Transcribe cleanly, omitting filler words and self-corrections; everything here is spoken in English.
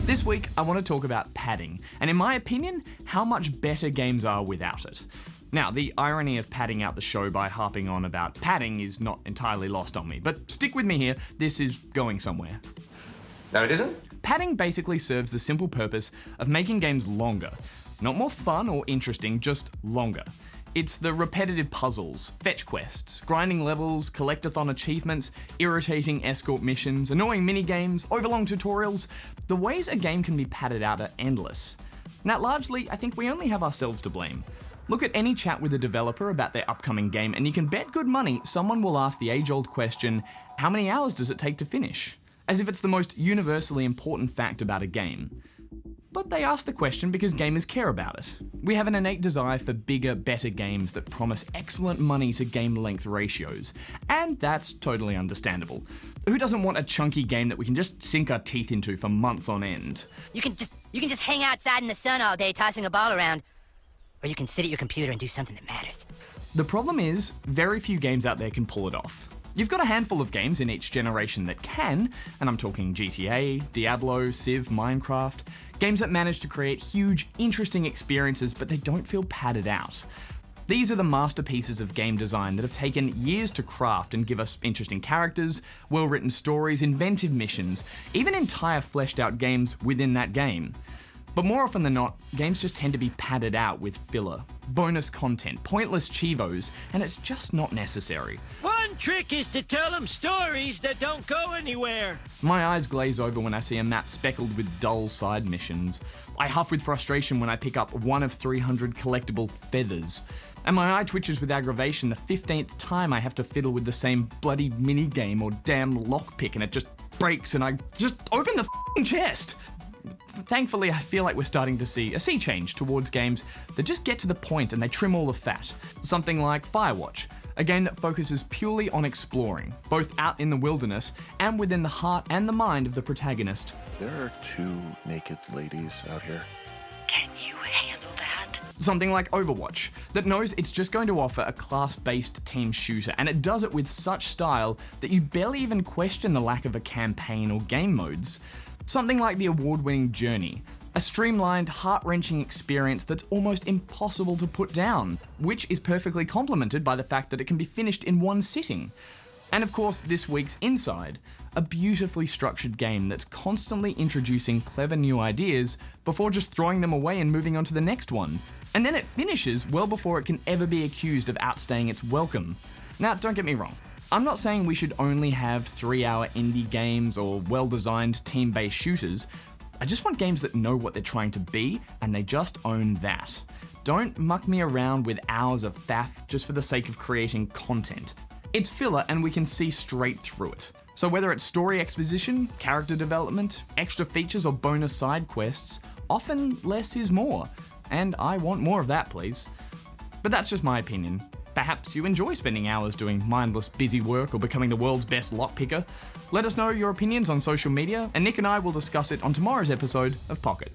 This week, I want to talk about padding, and in my opinion, how much better games are without it. Now, the irony of padding out the show by harping on about padding is not entirely lost on me, but stick with me here, this is going somewhere. No, it isn't? Padding basically serves the simple purpose of making games longer. Not more fun or interesting, just longer. It's the repetitive puzzles, fetch quests, grinding levels, collectathon achievements, irritating escort missions, annoying minigames, overlong tutorials. The ways a game can be padded out are endless. Now, largely, I think we only have ourselves to blame. Look at any chat with a developer about their upcoming game, and you can bet good money someone will ask the age-old question, how many hours does it take to finish? As if it's the most universally important fact about a game. But they ask the question because gamers care about it. We have an innate desire for bigger, better games that promise excellent money to game length ratios. And that's totally understandable. Who doesn't want a chunky game that we can just sink our teeth into for months on end? You can just hang outside in the sun all day tossing a ball around. Or you can sit at your computer and do something that matters. The problem is, very few games out there can pull it off. You've got a handful of games in each generation that can, and I'm talking GTA, Diablo, Civ, Minecraft, games that manage to create huge, interesting experiences, but they don't feel padded out. These are the masterpieces of game design that have taken years to craft and give us interesting characters, well-written stories, inventive missions, even entire fleshed out games within that game. But more often than not, games just tend to be padded out with filler, bonus content, pointless chivos, and it's just not necessary. One trick is to tell them stories that don't go anywhere. My eyes glaze over when I see a map speckled with dull side missions. I huff with frustration when I pick up one of 300 collectible feathers. And my eye twitches with aggravation the 15th time I have to fiddle with the same bloody minigame or damn lockpick and it just breaks and I just open the f***ing chest. Thankfully, I feel like we're starting to see a sea change towards games that just get to the point and they trim all the fat. Something like Firewatch, a game that focuses purely on exploring, both out in the wilderness and within the heart and the mind of the protagonist. There are 2 naked ladies out here. Can you handle that? Something like Overwatch, that knows it's just going to offer a class-based team shooter, and it does it with such style that you barely even question the lack of a campaign or game modes. Something like the award-winning Journey, a streamlined, heart-wrenching experience that's almost impossible to put down, which is perfectly complemented by the fact that it can be finished in one sitting. And of course, this week's Inside, a beautifully structured game that's constantly introducing clever new ideas before just throwing them away and moving on to the next one. And then it finishes well before it can ever be accused of outstaying its welcome. Now, don't get me wrong. I'm not saying we should only have 3-hour indie games or well-designed team-based shooters. I just want games that know what they're trying to be, and they just own that. Don't muck me around with hours of faff just for the sake of creating content. It's filler and we can see straight through it. So whether it's story exposition, character development, extra features or bonus side quests, often less is more. And I want more of that, please. But that's just my opinion. Perhaps you enjoy spending hours doing mindless busy work or becoming the world's best lockpicker. Let us know your opinions on social media, and Nick and I will discuss it on tomorrow's episode of Pocket.